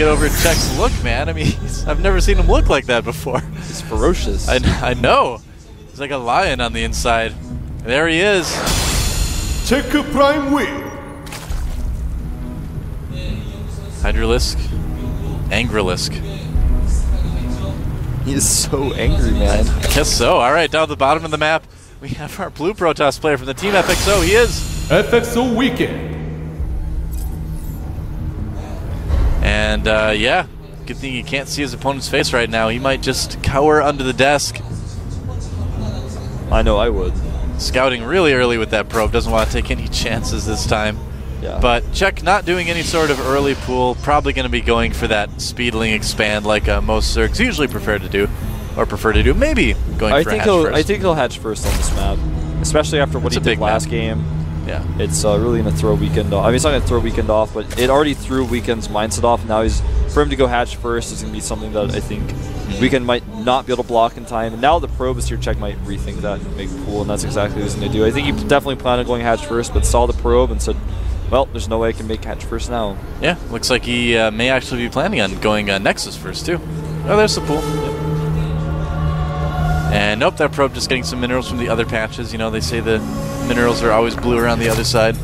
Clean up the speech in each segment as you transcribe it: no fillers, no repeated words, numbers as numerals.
get over Czech's look, man. I mean, I've never seen him look like that before. He's ferocious. I know. He's like a lion on the inside. There he is. Czech Prime win. Hydralisk. Angrilisk. He is so angry, man. I guess so. All right, down at the bottom of the map, we have our blue Protoss player from the team FXO. He is FXO Weekend. And yeah, good thing you can't see his opponent's face right now. He might just cower under the desk. I know I would. Scouting really early with that probe. Doesn't want to take any chances this time. Yeah. But Czech not doing any sort of early pool. Probably going to be going for that speedling expand like most Zergs usually prefer to do. Maybe going for a hatch first. I think he'll hatch first on this map. Especially after what he did last game. Yeah. It's really going to throw Weekend off. I mean, it's not going to throw Weekend off, but it already threw Weekend's mindset off. Now for him to go hatch first is going to be something that I think Weekend might not be able to block in time. And now the probe is here, Czech might rethink that and make a pool, and that's exactly what he's going to do. I think he definitely planned on going hatch first, but saw the probe and said, well, there's no way I can make hatch first now. Yeah, looks like he may actually be planning on going Nexus first, too. Oh, there's the pool. Yep. And nope, that probe just getting some minerals from the other patches. You know, they say the minerals are always blue around the other side.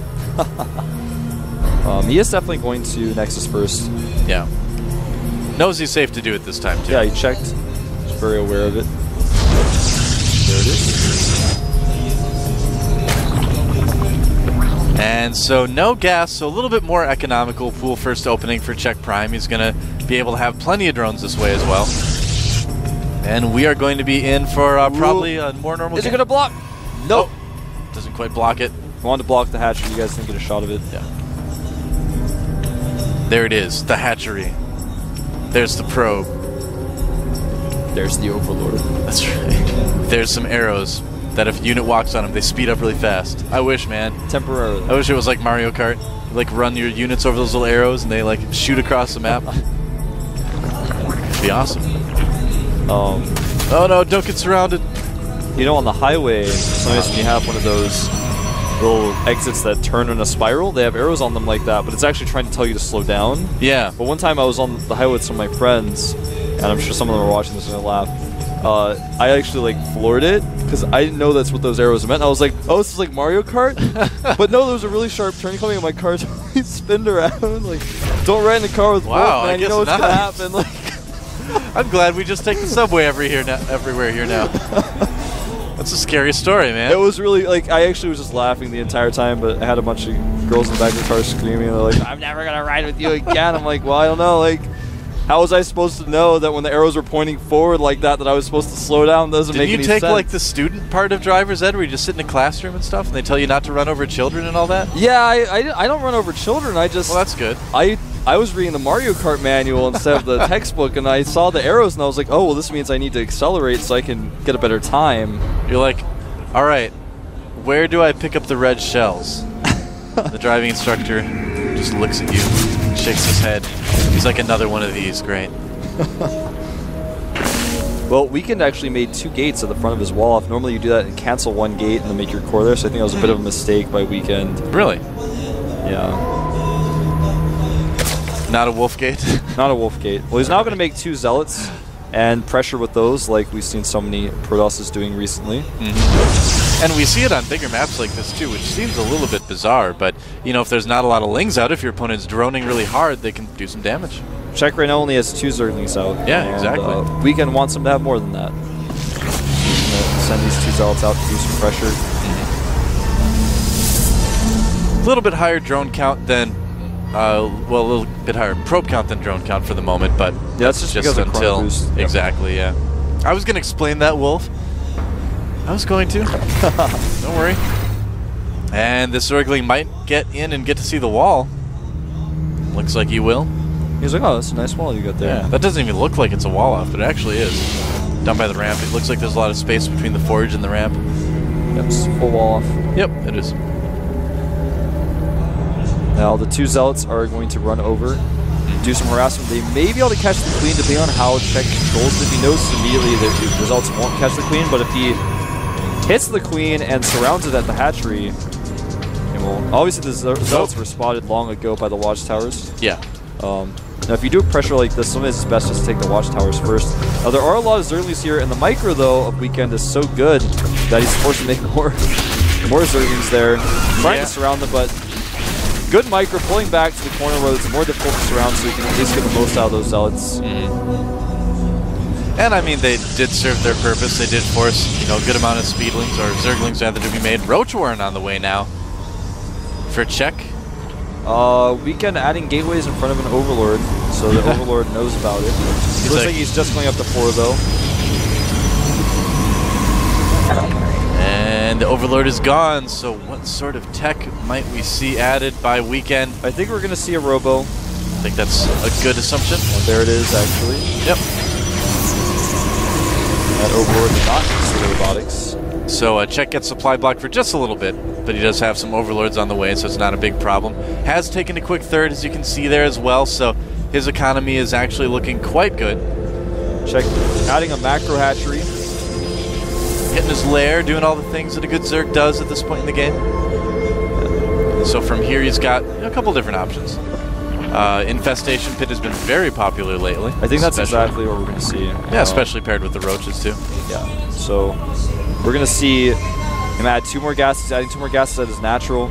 He is definitely going to Nexus first. Yeah. Knows he's safe to do it this time, too. Yeah, he checked. He's very aware of it. There it is. And so no gas, so a little bit more economical pool first opening for Czech Prime. He's going to be able to have plenty of drones this way as well. And we are going to be in for probably a more normal game. Is it going to block? Nope. Oh, doesn't quite block it. I wanted to block the hatchery. You guys didn't get a shot of it. Yeah. There it is, the hatchery. There's the probe. There's the Overlord. That's right. There's some arrows that if a unit walks on them, they speed up really fast. I wish, man. Temporarily. I wish it was like Mario Kart. You, like, run your units over those little arrows and they like shoot across the map. It'd be awesome. Oh no, don't get surrounded. You know, on the highway, sometimes when you have one of those little exits that turn in a spiral, they have arrows on them like that, but it's actually trying to tell you to slow down. Yeah. But one time I was on the highway with some of my friends, and I'm sure some of them are watching this and they'll laugh. I actually like floored it because I didn't know that's what those arrows meant. I was like, oh, this is like Mario Kart? But no, there was a really sharp turn coming and my car totally spinned around. Like, don't ride in the car with Wolf, man. You know what's going to happen. Like, I'm glad we just take the subway everywhere here now. That's a scary story, man. It was really, like, I actually was just laughing the entire time, but I had a bunch of girls in the back of the car screaming. They're like, I'm never going to ride with you again. I'm like, well, I don't know. Like, how was I supposed to know that when the arrows were pointing forward like that, that I was supposed to slow down? Doesn't make any sense. Did you take, like, the student part of driver's ed where you just sit in a classroom and stuff and they tell you not to run over children and all that? Yeah, I don't run over children. I just... Well, that's good. I was reading the Mario Kart manual instead of the textbook, and I saw the arrows, and I was like, oh, well, this means I need to accelerate so I can get a better time. You're like, all right, where do I pick up the red shells? The driving instructor just looks at you, shakes his head. He's like, another one of these, great. Well, Weekend actually made 2 gates at the front of his wall. If normally you do that and cancel 1 gate and then make your core there, so I think that was a bit of a mistake by Weekend. Really? Yeah. Not a wolf gate? Not a wolf gate. Well, he's now going to make 2 zealots and pressure with those like we've seen so many Protosses doing recently. And we see it on bigger maps like this too, which seems a little bit bizarre, but you know, if there's not a lot of lings out, if your opponent's droning really hard, they can do some damage. Czech right now only has 2 Zerglings out. Yeah, and, exactly. Weekend wants him to have more than that. He's going to send these 2 zealots out to do some pressure. A little bit higher drone count than well, a little bit higher probe count than drone count for the moment, but yeah, that's just because until boost. Exactly, yeah. I was going to explain that, Wolf. I was going to. Don't worry. And this Zergling might get in and get to see the wall. Looks like he will. He's like, oh, that's a nice wall you got there. Yeah, that doesn't even look like it's a wall off, but it actually is. Down by the ramp. It looks like there's a lot of space between the forge and the ramp. Yep, it's full wall off. Yep, it is. Now the 2 zealots are going to run over, do some harassment. They may be able to catch the queen depending on how Czech controls it. If he knows immediately that the zealots won't catch the queen, but if he hits the queen and surrounds it at the hatchery, it will. Obviously the zealots were spotted long ago by the watchtowers. Yeah. Now, if you do pressure like this, sometimes it's best just to take the watchtowers first. Now, there are a lot of Zerglings here, and the micro, though, of Weekend is so good that he's forced to make more Zerglings there. Trying to surround them, but good micro pulling back to the corner where it's more difficult to surround, so you can at least get the most out of those Zealots. And I mean, they did serve their purpose. They did force, you know, a good amount of speedlings, or Zerglings rather, to be made. Roach Warren on the way now for check. Weekend adding gateways in front of an Overlord, so the Overlord knows about it. He looks like he's just going up to 4, though. And the Overlord is gone, so what sort of tech might we see added by Weekend? I think we're going to see a Robo. I think that's a good assumption. And there it is, actually. Yep. That Overlord did not consider robotics. So Check gets supply block for just a little bit, but he does have some Overlords on the way, so it's not a big problem. Has taken a quick third, as you can see there as well, so his economy is actually looking quite good. Check adding a macro hatchery. Hitting his lair, doing all the things that a good Zerg does at this point in the game. So from here he's got a couple different options. Infestation Pit has been very popular lately. I think that's exactly what we're going to see. Yeah, especially paired with the roaches too. Yeah, so we're going to see him add 2 more gases, adding 2 more gases at his natural.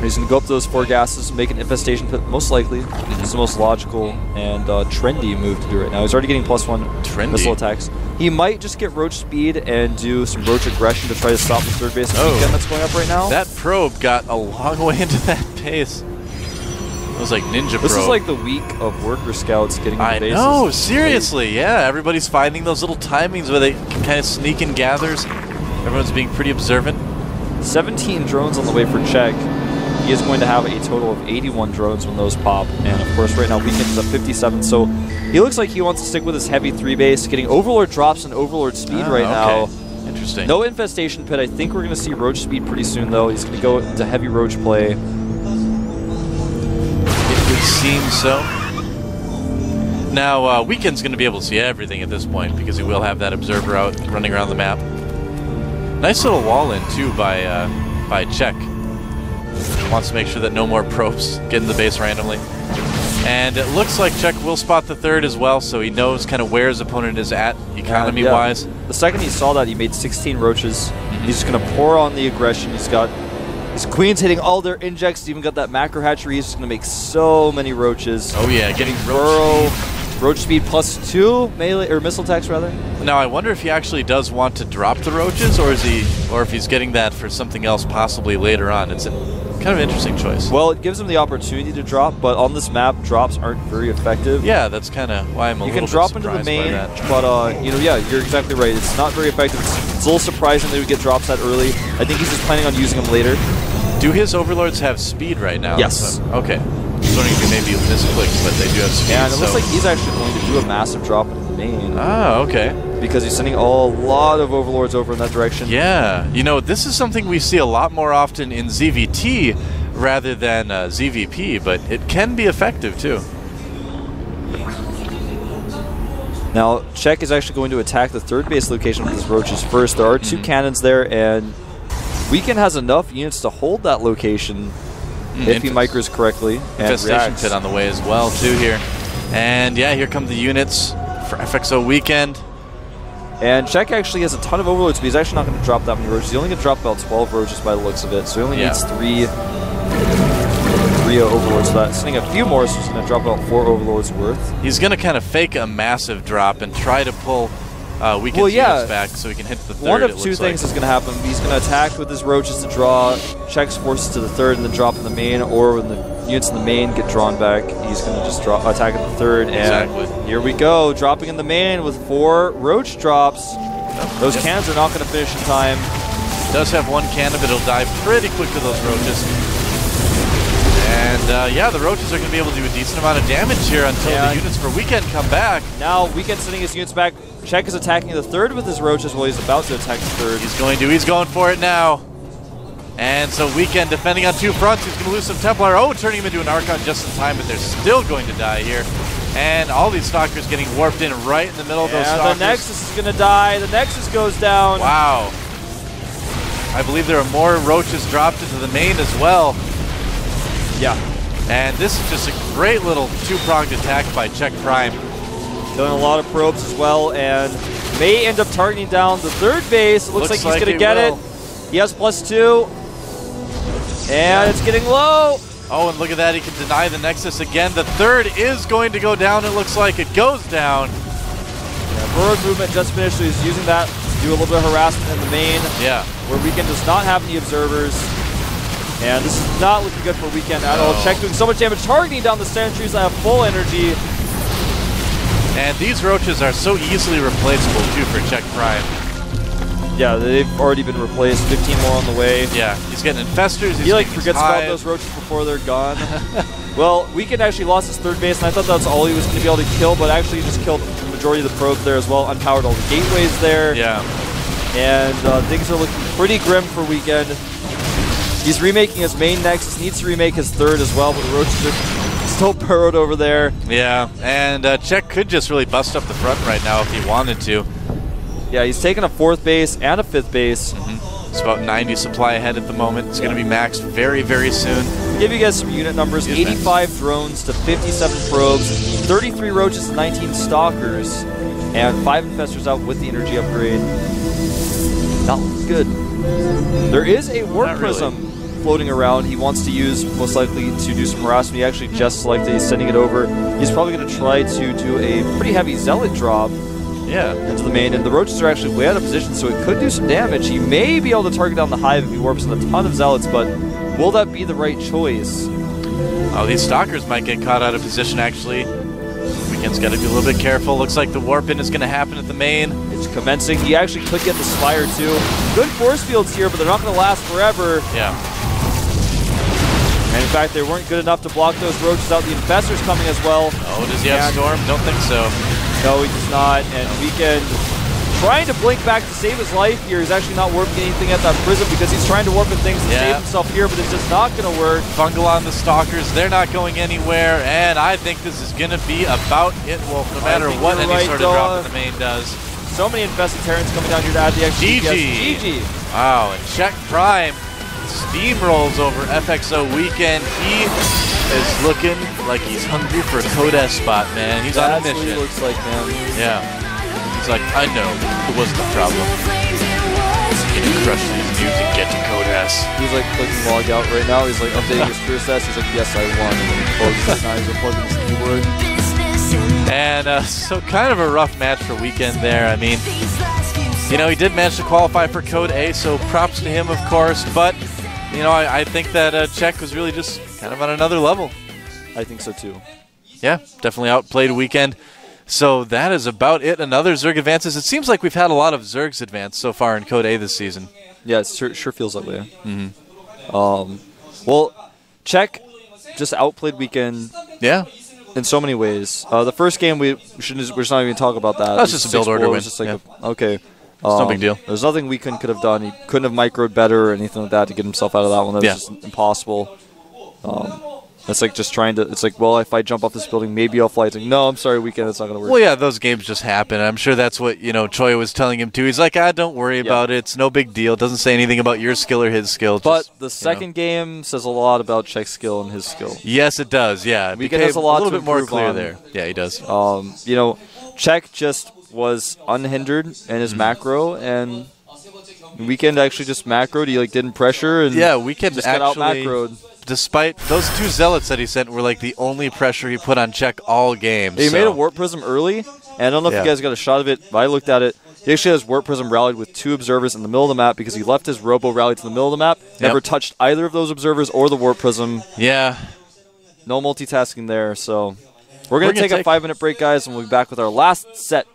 He's going to go up to those 4 gases, make an Infestation Pit, most likely. It's the most logical and trendy move to do right now. He's already getting +1 missile attacks. He might just get Roach Speed and do some Roach Aggression to try to stop the third base that's going up right now. That probe got a long way into that base. It was like Ninja Probe. This is like the week of Worker Scouts getting the bases. I know, seriously, yeah. Everybody's finding those little timings where they can kind of sneak in gathers. Everyone's being pretty observant. 17 drones on the way for check. He is going to have a total of 81 drones when those pop. And of course, right now, Weekend is at 57. So he looks like he wants to stick with his heavy 3 base, getting Overlord drops and Overlord speed right now. Interesting. No Infestation Pit. I think we're going to see Roach speed pretty soon, though. He's going to go into heavy Roach play. It would seem so. Now, Weekend's going to be able to see everything at this point because he will have that observer out running around the map. Nice little wall in, too, by Check. Wants to make sure that no more probes get in the base randomly. And it looks like Check will spot the third as well, so he knows kind of where his opponent is at, economy-wise. The second he saw that, he made 16 roaches. He's just going to pour on the aggression. He's got his queens hitting all their injects. He's even got that macro hatchery. He's just going to make so many roaches. Oh yeah, getting roach speed +2 melee or missile attacks rather. Now I wonder if he actually does want to drop the roaches, or if he's getting that for something else possibly later on. It's kind of an interesting choice. Well, it gives him the opportunity to drop, but on this map, drops aren't very effective. Yeah, that's kind of why I'm a little bit surprised by that. You can drop into the main, but you know, yeah, you're exactly right. It's not very effective. It's a little surprising that we get drops that early. I think he's just planning on using them later. Do his Overlords have speed right now? Yes. Okay. I was wondering if he maybe misclicked, but they do have speed. Yeah, and it looks like he's actually going to do a massive drop in the main. Ah, okay. Because he's sending a lot of Overlords over in that direction. Yeah. You know, this is something we see a lot more often in ZVT rather than ZVP, but it can be effective too. Now, Check is actually going to attack the third base location with his roaches first. There are 2 cannons there, and Weekend has enough units to hold that location if he micros correctly. Infestation Pit on the way as well too here. And yeah, here come the units for FXO Weekend. And Check actually has a ton of Overlords, but he's actually not going to drop that many roaches. He's only going to drop about 12 roaches by the looks of it. So he only needs 3 Overlords for that. Sending a few more, so he's going to drop about 4 Overlords worth. He's going to kind of fake a massive drop and try to pull Weekend's units back so he can hit the third. One of 2 things is going to happen. He's going to attack with his roaches to draw, Check's forces to the third and then drop in the main, or when the units in the main get drawn back, he's going to just attack at the third. And here we go, dropping in the main with 4 roach drops. Those cannons are not going to finish in time. Does have 1 cannon, but it'll die pretty quick to those roaches. And yeah, the roaches are going to be able to do a decent amount of damage here until the units for Weekend come back. Now Weekend sending his units back. Check is attacking the third with his roaches while he's about to attack the third. He's going for it now. And so Weekend defending on 2 fronts. He's going to lose some Templar. Oh, turning him into an Archon just in time, but they're still going to die here. And all these Stalkers getting warped in right in the middle of those Stalkers. The Nexus is going to die. The Nexus goes down. Wow. I believe there are more roaches dropped into the main as well. Yeah. And this is just a great little two-pronged attack by Czech Prime. Killing a lot of probes as well, and may end up targeting down the third base. It looks like he's going to get it. He has +2. And it's getting low. Oh, and look at that. He can deny the Nexus again. The third is going to go down. It looks like it goes down. Yeah, forward movement just finished, so he's using that to do a little bit of harassment in the main. Yeah. Where Weekend does not have any observers. And this is not looking good for Weekend at all. Czech doing so much damage, targeting down the sentries that have full energy. And these roaches are so easily replaceable, too, for Czech Prime. Yeah, they've already been replaced. 15 more on the way. Yeah, he's getting infestors. He like forgets about those roaches before they're gone. Well, Weekend actually lost his third base, and I thought that's all he was going to be able to kill, but actually he just killed the majority of the probes there as well. Unpowered all the gateways there. Yeah. And things are looking pretty grim for Weekend. He's remaking his main Nexus, needs to remake his third as well, but the roaches are still burrowed over there. Yeah, and Czech could just really bust up the front right now if he wanted to. Yeah, he's taking a 4th base and a 5th base. It's about 90 supply ahead at the moment. It's going to be maxed very, very soon. I'll give you guys some unit numbers. 85 drones to 57 probes, 33 roaches to 19 stalkers, and 5 infestors out with the energy upgrade. Not looking good. There is a warp prism floating around. He wants to use, most likely, to do some harassment. He actually just selected, he's sending it over. He's probably going to try to do a pretty heavy zealot drop. Yeah. Into the main, and the roaches are actually way out of position, so it could do some damage. He may be able to target down the hive if he warps in a ton of zealots, but will that be the right choice? Oh, these stalkers might get caught out of position, actually. Weekend's got to be a little bit careful. Looks like the warp-in is going to happen at the main. It's commencing. He actually could get the Spire, too. Good force fields here, but they're not going to last forever. Yeah. And in fact, they weren't good enough to block those roaches out. The infestors coming as well. Oh, does he have Storm? Don't think so. No, he does not. And Weekend trying to blink back to save his life here. He's actually not warping anything at that prism because he's trying to warp in things to save himself here, but it's just not going to work. Fungal on the Stalkers. They're not going anywhere, and I think this is going to be about it, Wolf, no matter what any sort of drop in the main does. So many infested Terrans coming down here to add the extra GG. GG. Wow, and Czech Prime steamrolls over FXO Weekend. He is looking like he's hungry for a Code S spot, man. He's on a mission. That's what he looks like, man. Yeah. He's like, I know, it wasn't a problem. Can you crush these dudes and get to Code S? He's like clicking log out right now. He's like updating his fiercest. He's like, yes, I won. And then he closes his eyes and plugs his keyboard. And so kind of a rough match for Weekend there. I mean, you know, he did manage to qualify for Code A, so props to him, of course. But, you know, I think that Czech was really just kind of on another level. I think so, too. Yeah, definitely outplayed Weekend. So that is about it. Another Zerg advances. It seems like we've had a lot of Zergs advance so far in Code A this season. Yeah, it sure feels that way. Well, Czech just outplayed Weekend. Yeah. In so many ways. The first game, we're just not even talking about that. That's just a build order win. Just like okay. It's no big deal. There's nothing Weekend could have done. He couldn't have microed better or anything like that to get himself out of that one. That was just impossible. It's like just trying to, it's like, well, if I jump off this building, maybe I'll fly. It's like, no, I'm sorry, Weekend, it's not going to work. Well, yeah, those games just happen. I'm sure that's what, you know, Choi was telling him too. He's like, don't worry about it. It's no big deal. It doesn't say anything about your skill or his skill. But the second game says a lot about Czech's skill and his skill. Yes, it does, yeah. Weekend has a little bit more clear there. Yeah, he does. You know, Czech just was unhindered in his macro, and Weekend actually just macroed. He like didn't pressure, and Weekend just actually got out macroed. Despite those 2 zealots that he sent were like the only pressure he put on Czech all game. He made a warp prism early, and I don't know if you guys got a shot of it, but I looked at it. He actually has warp prism rallied with 2 observers in the middle of the map because he left his robo rally to the middle of the map. Never touched either of those observers or the warp prism. Yeah. No multitasking there, so we're going to take a 5-minute break, guys, and we'll be back with our last set